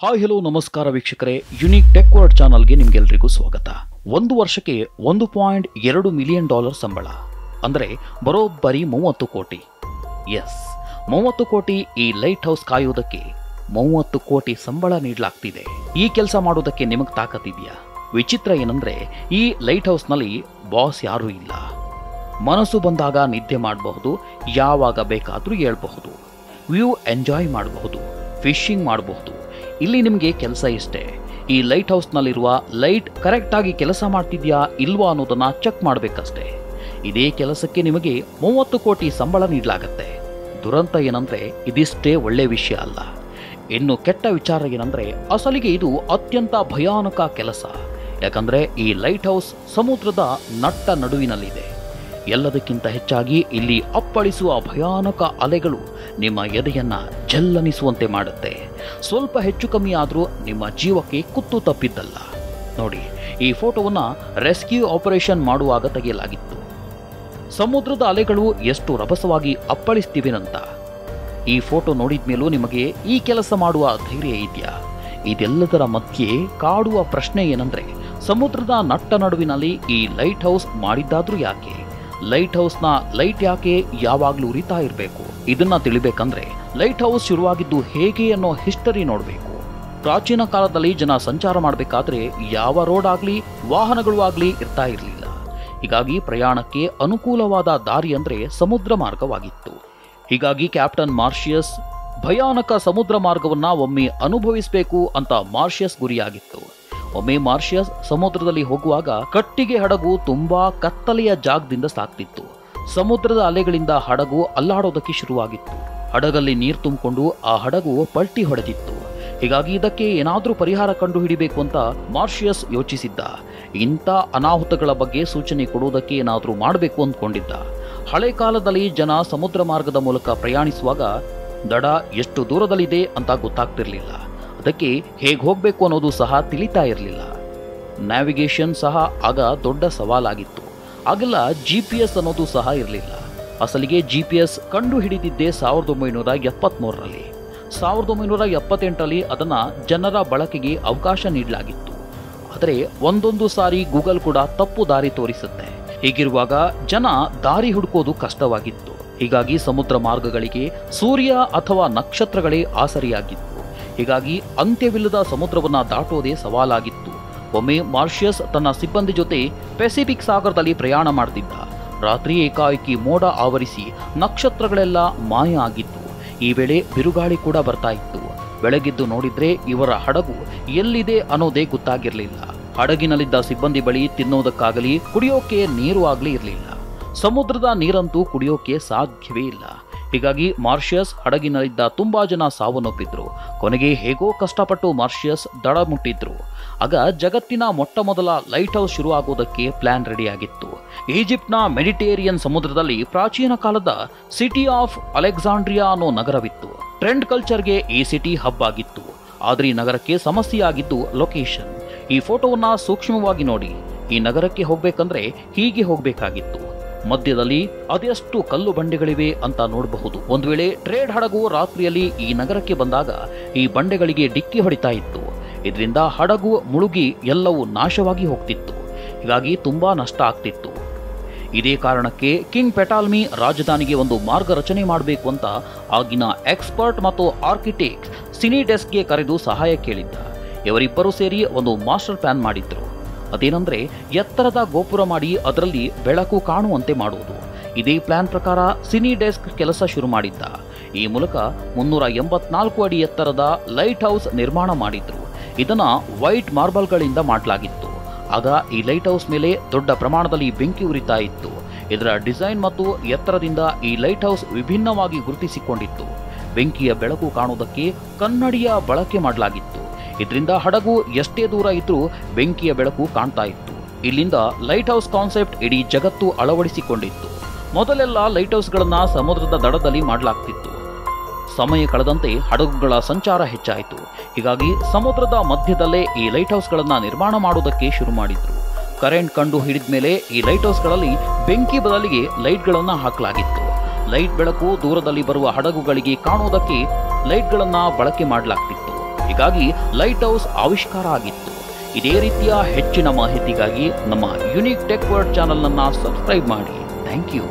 Hi hello ನಮಸ್ಕಾರ ವೀಕ್ಷಕರೇ, unique tech word ಚಾನಲ್ಗೆ ನಿಮಗೆಲ್ಲರಿಗೂ ಸ್ವಾಗತ. ಒಂದು ವರ್ಷಕ್ಕೆ $1.2 ಮಿಲಿಯನ್ ಸಂಬಳ ಅಂದರೆ ಬರೋಬ್ಬರಿ 30 ಕೋಟಿ. ಎಸ್, 30 ಕೋಟಿ. ಈ ಲೈಟ್ ಹೌಸ್ ಕಾಯುವುದಕ್ಕೆ 30 ಕೋಟಿ ಸಂಬಳ ನೀಡಲಾಗ್ತಿದೆ. ಈ ಕೆಲಸ ಮಾಡೋದಕ್ಕೆ ನಿಮಗೆ ತಾಕತ್ತಿದೆಯಾ? ವಿಚಿತ್ರ ಏನಂದ್ರೆ ಈ ಲೈಟ್ ಹೌಸ್ನಲ್ಲಿ ಬಾಸ್ ಯಾರೂ ಇಲ್ಲ. ಮನಸ್ಸು ಬಂದಾಗ ನಿದ್ದೆ ಮಾಡಬಹುದು, ಯಾವಾಗ ಬೇಕಾದರೂ ಹೇಳ್ಬಹುದು, ವ್ಯೂ ಎಂಜಾಯ್ ಮಾಡಬಹುದು, ಫಿಶಿಂಗ್ ಮಾಡಬಹುದು. ಇಲ್ಲಿ ನಿಮಗೆ ಕೆಲಸ ಇಷ್ಟೇ, ಈ ಲೈಟ್ ಹೌಸ್ನಲ್ಲಿರುವ ಲೈಟ್ ಕರೆಕ್ಟಾಗಿ ಕೆಲಸ ಮಾಡ್ತಿದ್ಯಾ ಇಲ್ವಾ ಅನ್ನೋದನ್ನ ಚೆಕ್ ಮಾಡಬೇಕಷ್ಟೇ. ಇದೇ ಕೆಲಸಕ್ಕೆ ನಿಮಗೆ 30 ಕೋಟಿ ಸಂಬಳ ನೀಡಲಾಗತ್ತೆ. ದುರಂತ ಏನಂದ್ರೆ ಇದಿಷ್ಟೇ ಒಳ್ಳೆ ವಿಷಯ ಅಲ್ಲ. ಇನ್ನು ಕೆಟ್ಟ ವಿಚಾರ ಏನಂದ್ರೆ ಅಸಲಿಗೆ ಇದು ಅತ್ಯಂತ ಭಯಾನಕ ಕೆಲಸ. ಯಾಕಂದ್ರೆ ಈ ಲೈಟ್ ಹೌಸ್ ಸಮುದ್ರದ ನಟ್ಟ ನಡುವಿನಲ್ಲಿದೆ. ಎಲ್ಲದಕ್ಕಿಂತ ಹೆಚ್ಚಾಗಿ ಇಲ್ಲಿ ಅಪ್ಪಳಿಸುವ ಭಯಾನಕ ಅಲೆಗಳು ನಿಮ್ಮ ಎದೆಯನ್ನ ಜಲ್ಲನಿಸುವಂತೆ ಮಾಡುತ್ತೆ. ಸ್ವಲ್ಪ ಹೆಚ್ಚು ಕಮ್ಮಿ ಆದರೂ ನಿಮ್ಮ ಜೀವಕ್ಕೆ ಕುತ್ತು ತಪ್ಪಿದ್ದಲ್ಲ. ನೋಡಿ, ಈ ಫೋಟೋವನ್ನ ರೆಸ್ಕ್ಯೂ ಆಪರೇಷನ್ ಮಾಡುವಾಗ ತೆಗೆಯಲಾಗಿತ್ತು. ಸಮುದ್ರದ ಅಲೆಗಳು ಎಷ್ಟು ರಭಸವಾಗಿ ಅಪ್ಪಳಿಸ್ತಿವೆನಂತ ಈ ಫೋಟೋ ನೋಡಿದ ಮೇಲೂ ನಿಮಗೆ ಈ ಕೆಲಸ ಮಾಡುವ ಧೈರ್ಯ ಇದೆಯಾ? ಇದೆಲ್ಲದರ ಮಧ್ಯೆ ಕಾಡುವ ಪ್ರಶ್ನೆ ಏನಂದ್ರೆ, ಸಮುದ್ರದ ನಟ್ಟ ನಡುವಿನಲ್ಲಿ ಈ ಲೈಟ್ ಹೌಸ್ ಮಾಡಿದ್ದಾದ್ರೂ ಯಾಕೆ? ಲೈಟ್ ಹೌಸ್ನ ಲೈಟ್ ಯಾಕೆ ಯಾವಾಗಲೂ ಉರಿತಾ ಇರಬೇಕು? ಇದನ್ನ ತಿಳಿಬೇಕಂದ್ರೆ ಲೈಟ್ ಹೌಸ್ ಶುರುವಾಗಿದ್ದು ಹೇಗೆ ಅನ್ನೋ ಹಿಸ್ಟರಿ ನೋಡಬೇಕು. ಪ್ರಾಚೀನ ಕಾಲದಲ್ಲಿ ಜನ ಸಂಚಾರ ಮಾಡಬೇಕಾದ್ರೆ ಯಾವ ರೋಡ್ ಆಗ್ಲಿ ವಾಹನಗಳು ಆಗ್ಲಿ ಇರ್ತಾ ಇರಲಿಲ್ಲ. ಹೀಗಾಗಿ ಪ್ರಯಾಣಕ್ಕೆ ಅನುಕೂಲವಾದ ದಾರಿ ಅಂದ್ರೆ ಸಮುದ್ರ ಮಾರ್ಗವಾಗಿತ್ತು. ಹೀಗಾಗಿ ಕ್ಯಾಪ್ಟನ್ ಮಾರ್ಷಿಯಸ್ ಭಯಾನಕ ಸಮುದ್ರ ಮಾರ್ಗವನ್ನ ಒಮ್ಮೆ ಅನುಭವಿಸಬೇಕು ಅಂತ ಮಾರ್ಷಿಯಸ್ ಗುರಿಯಾಗಿತ್ತು. ಒಮ್ಮೆ ಮಾರ್ಷಿಯಸ್ ಸಮುದ್ರದಲ್ಲಿ ಹೋಗುವಾಗ ಕಟ್ಟಿಗೆ ಹಡಗು ತುಂಬಾ ಕತ್ತಲೆಯ ಜಾಗದಿಂದ ಸಾಕ್ತಿತ್ತು. ಸಮುದ್ರದ ಅಲೆಗಳಿಂದ ಹಡಗು ಅಲ್ಲಾಡೋದಕ್ಕೆ ಶುರುವಾಗಿತ್ತು. ಹಡಗಲ್ಲಿ ನೀರು ತುಂಬಿಕೊಂಡು ಆ ಹಡಗು ಪಲ್ಟಿ ಹೊಡೆದಿತ್ತು. ಹೀಗಾಗಿ ಇದಕ್ಕೆ ಏನಾದ್ರೂ ಪರಿಹಾರ ಕಂಡು ಹಿಡಿಬೇಕು ಅಂತ ಮಾರ್ಷಿಯಸ್ ಯೋಚಿಸಿದ್ದ. ಇಂಥ ಅನಾಹುತಗಳ ಬಗ್ಗೆ ಸೂಚನೆ ಕೊಡುವುದಕ್ಕೆ ಏನಾದ್ರೂ ಮಾಡಬೇಕು ಅಂದ್ಕೊಂಡಿದ್ದ. ಹಳೆ ಕಾಲದಲ್ಲಿ ಜನ ಸಮುದ್ರ ಮಾರ್ಗದ ಮೂಲಕ ಪ್ರಯಾಣಿಸುವಾಗ ದಡ ಎಷ್ಟು ದೂರದಲ್ಲಿದೆ ಅಂತ ಗೊತ್ತಾಗ್ತಿರ್ಲಿಲ್ಲ. ಅದಕ್ಕೆ ಹೇಗೆ ಹೋಗಬೇಕು ಅನ್ನೋದು ಸಹ ತಿಳಿತಾ ಇರಲಿಲ್ಲ. ನ್ಯಾವಿಗೇಷನ್ ಸಹ ಆಗ ದೊಡ್ಡ ಸವಾಲಾಗಿತ್ತು. ಆಗೆಲ್ಲ GPS ಅನ್ನೋದು ಸಹ ಇರಲಿಲ್ಲ. ಅಸಲಿಗೆ GPS ಕಂಡು ಹಿಡಿದಿದ್ದೇ 1973ರಲ್ಲಿ. 1978ರಲ್ಲಿ ಅದನ್ನ ಜನರ ಬಳಕೆಗೆ ಅವಕಾಶ ನೀಡಲಾಗಿತ್ತು. ಆದರೆ ಒಂದೊಂದು ಸಾರಿ ಗೂಗಲ್ ಕೂಡ ತಪ್ಪು ದಾರಿ ತೋರಿಸುತ್ತೆ. ಹೀಗಿರುವಾಗ ಜನ ದಾರಿ ಹುಡುಕೋದು ಕಷ್ಟವಾಗಿತ್ತು. ಹೀಗಾಗಿ ಸಮುದ್ರ ಮಾರ್ಗಗಳಿಗೆ ಸೂರ್ಯ ಅಥವಾ ನಕ್ಷತ್ರಗಳೇ ಆಸರಿಯಾಗಿತ್ತು. ಹೀಗಾಗಿ ಅಂತ್ಯವಿಲ್ಲದ ಸಮುದ್ರವನ್ನ ದಾಟೋದೇ ಸವಾಲಾಗಿತ್ತು. ಒಮ್ಮೆ ಮಾರ್ಷಿಯಸ್ ತನ್ನ ಸಿಬ್ಬಂದಿ ಜೊತೆ ಪೆಸಿಫಿಕ್ ಸಾಗರದಲ್ಲಿ ಪ್ರಯಾಣ ಮಾಡ್ತಿದ್ದ. ರಾತ್ರಿ ಏಕಾಏಕಿ ಮೋಡ ಆವರಿಸಿ ನಕ್ಷತ್ರಗಳೆಲ್ಲ ಮಾಯ ಆಗಿತ್ತು. ಈ ವೇಳೆ ಬಿರುಗಾಳಿ ಕೂಡ ಬರ್ತಾ ಇತ್ತು. ಬೆಳಗಿದ್ದು ನೋಡಿದ್ರೆ ಇವರ ಹಡಗು ಎಲ್ಲಿದೆ ಅನ್ನೋದೇ ಗೊತ್ತಾಗಿರ್ಲಿಲ್ಲ. ಹಡಗಿನಲ್ಲಿದ್ದ ಸಿಬ್ಬಂದಿ ಬಳಿ ತಿನ್ನೋದಕ್ಕಾಗಲಿ ಕುಡಿಯೋಕೆ ನೀರು ಆಗ್ಲಿ ಇರಲಿಲ್ಲ. ಸಮುದ್ರದ ನೀರಂತೂ ಕುಡಿಯೋಕೆ ಸಾಧ್ಯವೇ ಇಲ್ಲ. ಹೀಗಾಗಿ ಮಾರ್ಷಿಯಸ್ ಹಡಗಿನಲ್ಲಿದ್ದ ತುಂಬಾ ಜನ ಸಾವನ್ನಪ್ಪಿದ್ರು. ಕೊನೆಗೆ ಹೇಗೋ ಕಷ್ಟಪಟ್ಟು ಮಾರ್ಷಿಯಸ್ ದಡ ಮುಟ್ಟಿದ್ರು. ಆಗ ಜಗತ್ತಿನ ಮೊಟ್ಟ ಮೊದಲ ಲೈಟ್ ಹೌಸ್ ಶುರು ಆಗೋದಕ್ಕೆ ಪ್ಲಾನ್ ರೆಡಿಯಾಗಿತ್ತು. ಈಜಿಪ್ಟ್ನ ಮೆಡಿಟೇರಿಯನ್ ಸಮುದ್ರದಲ್ಲಿ ಪ್ರಾಚೀನ ಕಾಲದ ಸಿಟಿ ಆಫ್ ಅಲೆಕ್ಸಾಂಡ್ರಿಯಾ ಅನ್ನೋ ನಗರವಿತ್ತು. ಟ್ರೆಂಡ್ ಕಲ್ಚರ್ಗೆ ಈ ಸಿಟಿ ಹಬ್ ಆಗಿತ್ತು. ಆದ್ರೆ ಈ ನಗರಕ್ಕೆ ಸಮಸ್ಯೆ ಆಗಿದ್ದು ಲೊಕೇಶನ್. ಈ ಫೋಟೋವನ್ನ ಸೂಕ್ಷ್ಮವಾಗಿ ನೋಡಿ. ಈ ನಗರಕ್ಕೆ ಹೋಗ್ಬೇಕಂದ್ರೆ ಹೀಗೆ ಹೋಗ್ಬೇಕಾಗಿತ್ತು. ಮಧ್ಯದಲ್ಲಿ ಅದೆಷ್ಟು ಕಲ್ಲು ಬಂಡೆಗಳಿವೆ ಅಂತ ನೋಡಬಹುದು. ಒಂದು ವೇಳೆ ಟ್ರೇಡ್ ಹಡಗು ರಾತ್ರಿಯಲ್ಲಿ ಈ ನಗರಕ್ಕೆ ಬಂದಾಗ ಈ ಬಂಡೆಗಳಿಗೆ ಡಿಕ್ಕಿ ಹೊಡಿತಾ ಇತ್ತು. ಇದರಿಂದ ಹಡಗು ಮುಳುಗಿ ಎಲ್ಲವೂ ನಾಶವಾಗಿ ಹೋಗ್ತಿತ್ತು. ಹೀಗಾಗಿ ತುಂಬಾ ನಷ್ಟ ಆಗ್ತಿತ್ತು. ಇದೇ ಕಾರಣಕ್ಕೆ ಕಿಂಗ್ ಪೆಟಾಲ್ಮಿ ರಾಜಧಾನಿಗೆ ಒಂದು ಮಾರ್ಗ ರಚನೆ ಮಾಡಬೇಕು ಅಂತ ಆಗಿನ ಎಕ್ಸ್ಪರ್ಟ್ ಮತ್ತು ಆರ್ಕಿಟೆಕ್ಟ್ ಸಿನಿಡೆಸ್ಕ್ಗೆ ಕರೆದು ಸಹಾಯ ಕೇಳಿದ್ದ. ಇವರಿಬ್ಬರು ಸೇರಿ ಒಂದು ಮಾಸ್ಟರ್ ಪ್ಲಾನ್ ಮಾಡಿದ್ರು. ಅದೇನಂದ್ರೆ ಎತ್ತರದ ಗೋಪುರ ಮಾಡಿ ಅದರಲ್ಲಿ ಬೆಳಕು ಕಾಣುವಂತೆ ಮಾಡುವುದು. ಇದೇ ಪ್ಲಾನ್ ಪ್ರಕಾರ ಸಿನಿಡೆಸ್ಕ್ ಕೆಲಸ ಶುರು ಮಾಡಿದ್ದ. ಈ ಮೂಲಕ 384 ಅಡಿ ಎತ್ತರದ ಲೈಟ್ ಹೌಸ್ ನಿರ್ಮಾಣ ಮಾಡಿದ್ರು. ಇದನ್ನ ವೈಟ್ ಮಾರ್ಬಲ್ಗಳಿಂದ ಮಾಡಲಾಗಿತ್ತು. ಆಗ ಈ ಲೈಟ್ ಹೌಸ್ ಮೇಲೆ ದೊಡ್ಡ ಪ್ರಮಾಣದಲ್ಲಿ ಬೆಂಕಿ ಉರಿತಾ ಇತ್ತು. ಇದರ ಡಿಸೈನ್ ಮತ್ತು ಎತ್ತರದಿಂದ ಈ ಲೈಟ್ ಹೌಸ್ ವಿಭಿನ್ನವಾಗಿ ಗುರುತಿಸಿಕೊಂಡಿತ್ತು. ಬೆಂಕಿಯ ಬೆಳಕು ಕಾಣುವುದಕ್ಕೆ ಕನ್ನಡಿಯ ಬಳಕೆ ಮಾಡಲಾಗಿತ್ತು. ಇದರಿಂದ ಹಡಗು ಎಷ್ಟೇ ದೂರ ಇದ್ರೂ ಬೆಂಕಿಯ ಬೆಳಕು ಕಾಣ್ತಾ ಇತ್ತು. ಇಲ್ಲಿಂದ ಲೈಟ್ ಹೌಸ್ ಕಾನ್ಸೆಪ್ಟ್ ಇಡೀ ಜಗತ್ತು ಅಳವಡಿಸಿಕೊಂಡಿತ್ತು. ಮೊದಲೆಲ್ಲ ಲೈಟ್ ಹೌಸ್ಗಳನ್ನ ಸಮುದ್ರದ ದಡದಲ್ಲಿ ಮಾಡಲಾಗ್ತಿತ್ತು. ಸಮಯ ಕಳೆದಂತೆ ಹಡಗುಗಳ ಸಂಚಾರ ಹೆಚ್ಚಾಯಿತು. ಹೀಗಾಗಿ ಸಮುದ್ರದ ಮಧ್ಯದಲ್ಲೇ ಈ ಲೈಟ್ ಹೌಸ್ಗಳನ್ನ ನಿರ್ಮಾಣ ಮಾಡುವುದಕ್ಕೆ ಶುರು ಮಾಡಿದ್ರು. ಕರೆಂಟ್ ಕಂಡು ಹಿಡಿದ ಮೇಲೆ ಈ ಲೈಟ್ ಹೌಸ್ಗಳಲ್ಲಿ ಬೆಂಕಿ ಬದಲಿಗೆ ಲೈಟ್ಗಳನ್ನ ಹಾಕಲಾಗಿತ್ತು. ಲೈಟ್ ಬೆಳಕು ದೂರದಲ್ಲಿ ಬರುವ ಹಡಗುಗಳಿಗೆ ಕಾಣುವುದಕ್ಕೆ ಲೈಟ್ಗಳನ್ನ ಬಳಕೆ ಮಾಡಲಾಗ್ತಿತ್ತು. ಹೀಗಾಗಿ ಲೈಟ್ ಹೌಸ್ ಆವಿಷ್ಕಾರ ಆಗಿತ್ತು. ಇದೇ ರೀತಿಯ ಹೆಚ್ಚಿನ ಮಾಹಿತಿಗಾಗಿ ನಮ್ಮ ಯುನಿಕ್ ಟೆಕ್ ವರ್ಲ್ಡ್ ಚಾನಲ್ ಅನ್ನು ಸಬ್ಸ್ಕ್ರೈಬ್ ಮಾಡಿ. Thank you.